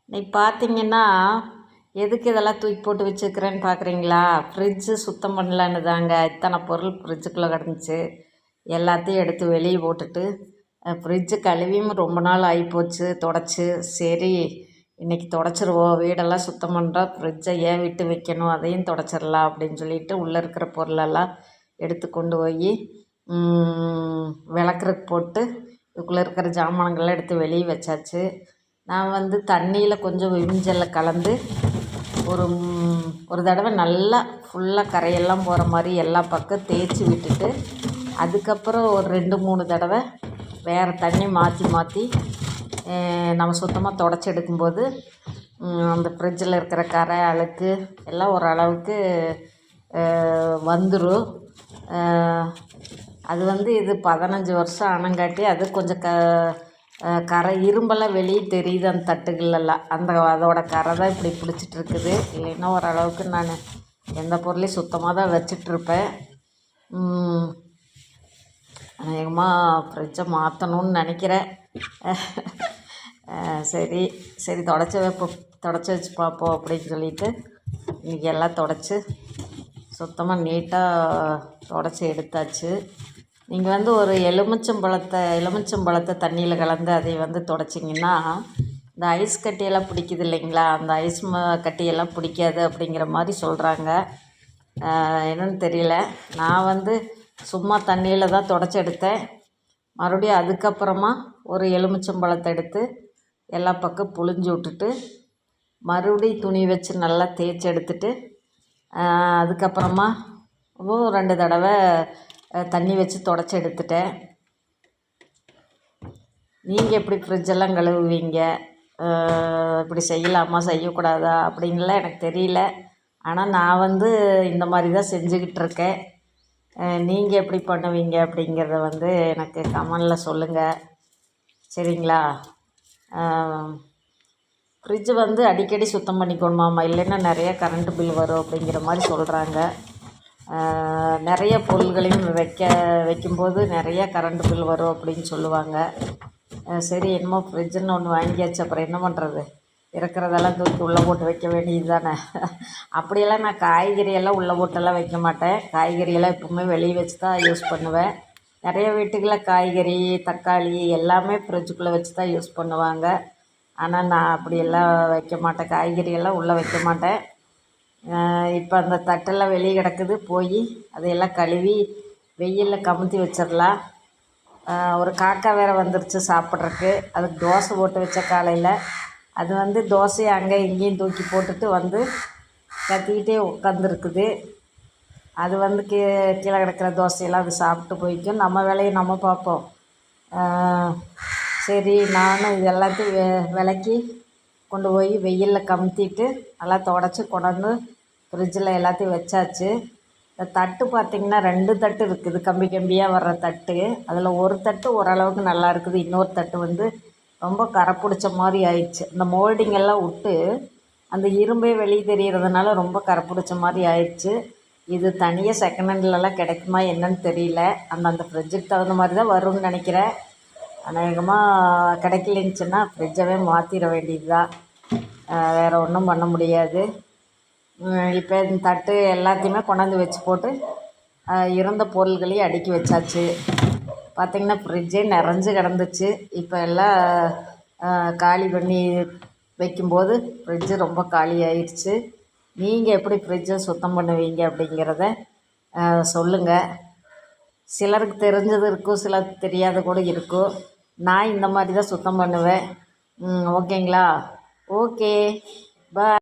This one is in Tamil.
இன்னைக்கு பார்த்தீங்கன்னா, எதுக்கு இதெல்லாம் தூக்கி போட்டு வச்சுருக்கிறேன்னு பார்க்குறீங்களா? ஃப்ரிட்ஜு சுத்தம் பண்ணலான்னு தாங்க. இத்தனை பொருள் ஃப்ரிட்ஜுக்குள்ளே கிடந்துச்சு. எல்லாத்தையும் எடுத்து வெளியே போட்டுட்டு, ஃப்ரிட்ஜு கழுவியும் ரொம்ப நாள் ஆகிப்போச்சு தொடச்சி. சரி, இன்றைக்கி தொடச்சிருவோம். வீடெல்லாம் சுத்தம் பண்ணுறோம், ஃப்ரிட்ஜை ஏன் விட்டு வைக்கணும், அதையும் தொடச்சிடலாம் அப்படின்னு சொல்லிட்டு உள்ளே இருக்கிற பொருளெல்லாம் எடுத்து கொண்டு போய் விளக்குறதுக்கு போட்டு, இதுக்குள்ளே இருக்கிற ஜாமான்கள்லாம் எடுத்து வெளியே வச்சாச்சு. நான் வந்து தண்ணியில் கொஞ்சம் விம் கலந்து ஒரு தடவை நல்லா ஃபுல்லாக கரையெல்லாம் போகிற மாதிரி எல்லா பக்கம் தேய்ச்சி விட்டுட்டு, அதுக்கப்புறம் ஒரு 2-3 தடவை வேறு தண்ணி மாற்றி மாற்றி நம்ம சுத்தமாக தொடச்சி எடுக்கும்போது அந்த ஃப்ரிட்ஜில் இருக்கிற கரை அழுக்கு எல்லாம் ஓரளவுக்கு வந்துடும். அது வந்து இது 15 வருஷம் ஆனங்காட்டி அது கொஞ்சம் கரை இரும்பெல்லாம் வெளியே தெரியுது அந்த தட்டுகளெல்லாம். அதோட கரை தான் இப்படி பிடிச்சிட்டு இருக்குது. இல்லைன்னா ஓரளவுக்கு நான் எந்த பொருளையும் சுத்தமாக தான் வச்சிட்ருப்பேன். அநேகமாக ஃப்ரிட்ஜை மாற்றணும்னு நினைக்கிறேன். சரி சரி தொடச்சி வச்சு பார்ப்போம் அப்படின்னு சொல்லிட்டு இன்றைக்கி எல்லாம் தொடச்சி சுத்தமாக நீட்டாக தொடச்சி எடுத்தாச்சு. நீங்கள் வந்து ஒரு எலுமிச்சம்பழத்தை தண்ணியில் கலந்து அதை வந்து தொடச்சிங்கன்னா இந்த ஐஸ் கட்டியெல்லாம் பிடிக்குது இல்லைங்களா, அந்த ஐஸ் கட்டியெல்லாம் பிடிக்காது அப்படிங்கிற மாதிரி சொல்கிறாங்க. என்னன்னு தெரியல. நான் வந்து சும்மா தண்ணியில் தான் தொடச்சி எடுத்தேன். மறுபடியும் அதுக்கப்புறமா ஒரு எலுமிச்சம்பழத்தை எடுத்து எல்லா பக்கம் புழிஞ்சு விட்டுட்டு மறுபடியும் துணி வச்சு நல்லா தேய்ச்சி எடுத்துட்டு அதுக்கப்புறமா 2 தடவை தண்ணி வச்சு தொடச்சி எடுத்துட்டேன். நீங்கள் எப்படி ஃப்ரிட்ஜெல்லாம் கழுவுவீங்க? இப்படி செய்யலாமா செய்யக்கூடாதா அப்படின்லாம் எனக்கு தெரியல. ஆனால் நான் வந்து இந்த மாதிரி தான் செஞ்சுக்கிட்டு இருக்கேன். நீங்கள் எப்படி பண்ணுவீங்க அப்படிங்கிறத வந்து எனக்கு கமெண்டில் சொல்லுங்கள், சரிங்களா? ஃப்ரிட்ஜு வந்து அடிக்கடி சுத்தம் பண்ணிக்கணுமாம்மா, இல்லைன்னா நிறைய கரண்ட்டு பில் வரும் அப்படிங்கிற மாதிரி சொல்கிறாங்க. நிறைய பொருள்களையும் வைக்கும்போது நிறைய கரண்ட் பில் வரும் அப்படின்னு சொல்லுவாங்க. சரி, என்னமோ ஃப்ரிட்ஜுன்னு ஒன்று வாங்கியாச்சு, அப்புறம் என்ன பண்ணுறது? இருக்கிறதெல்லாம் தூக்கி உள்ளே போட்டு வைக்க வேண்டியது தானே. அப்படியெல்லாம் நான் காய்கறியெல்லாம் உள்ளே போட்டெல்லாம் வைக்க மாட்டேன். காய்கறியெல்லாம் எப்பவுமே வெளியே வச்சு தான் யூஸ் பண்ணுவேன். நிறைய வீட்டுகளில் காய்கறி, தக்காளி எல்லாமே ஃப்ரிட்ஜுக்குள்ளே வச்சு தான் யூஸ் பண்ணுவாங்க. ஆனால் நான் அப்படியெல்லாம் வைக்க மாட்டேன். காய்கறியெல்லாம் உள்ளே வைக்க மாட்டேன். இப்போ அந்த தட்டெல்லாம் வெளியே கிடக்குது, போய் அதையெல்லாம் கழுவி வெயிலில் கமுத்தி வச்சிடலாம். ஒரு காக்கா வேறு வந்துருச்சு சாப்பிட்றக்கு. அதுக்கு தோசை போட்டு வச்ச காலையில் அது வந்து தோசையை அங்கே இங்கேயும் தூக்கி போட்டுட்டு வந்து கத்திக்கிட்டே உட்காந்துருக்குது. அது வந்து கீழே கிடக்கிற தோசையெல்லாம் அது சாப்பிட்டு போய்க்கும். நம்ம வேலையை நம்ம பார்ப்போம். சரி, நானும் இது எல்லாத்தையும் விலக்கி கொண்டு போய் வெயிலில் கமுத்திட்டு நல்லா தொடச்சி கொண்டாந்து ஃப்ரிட்ஜில் எல்லாத்தையும் வச்சாச்சு. இந்த தட்டு பார்த்திங்கன்னா 2 தட்டு இருக்குது, கம்பி கம்பியாக வர்ற தட்டு. அதில் ஒரு தட்டு ஓரளவுக்கு நல்லா இருக்குது, இன்னொரு தட்டு வந்து ரொம்ப கரை பிடிச்ச மாதிரி ஆயிடுச்சு. அந்த மோல்டிங்கெல்லாம் விட்டு அந்த இரும்பே வெளியே தெரிகிறதுனால ரொம்ப கரை பிடிச்ச மாதிரி ஆயிடுச்சு. இது தனியாக செகண்ட் ஹேண்ட்லலாம் கிடைக்குமா என்னன்னு தெரியல. அந்த ஃப்ரிட்ஜுக்கு தகுந்த மாதிரி தான் வரும்னு நினைக்கிறேன். அநேகமாக கிடைக்கலன்னுச்சுன்னா ஃப்ரிட்ஜவே மாற்றிட வேண்டியது தான். வேறு ஒன்றும் பண்ண முடியாது. இப்போ இந்த தட்டு எல்லாத்தையுமே கொண்டாந்து வச்சு போட்டு இருந்த பொருள்களையும் அடுக்கி வச்சாச்சு. பார்த்திங்கன்னா ஃப்ரிட்ஜே நிறைஞ்சு கிடந்துச்சு. இப்போ எல்லாம் காலி பண்ணி வைக்கும்போது ஃப்ரிட்ஜு ரொம்ப காலி ஆயிடுச்சு. நீங்கள் எப்படி ஃப்ரிட்ஜை சுத்தம் பண்ணுவீங்க அப்படிங்கிறத சொல்லுங்கள். சிலருக்கு தெரிஞ்சது இருக்கும், சிலருக்கு தெரியாத கூட இருக்கும். நான் இந்த மாதிரி தான் சுத்தம் பண்ணுவேன். ஓகேங்களா? ஓகே, பாய்.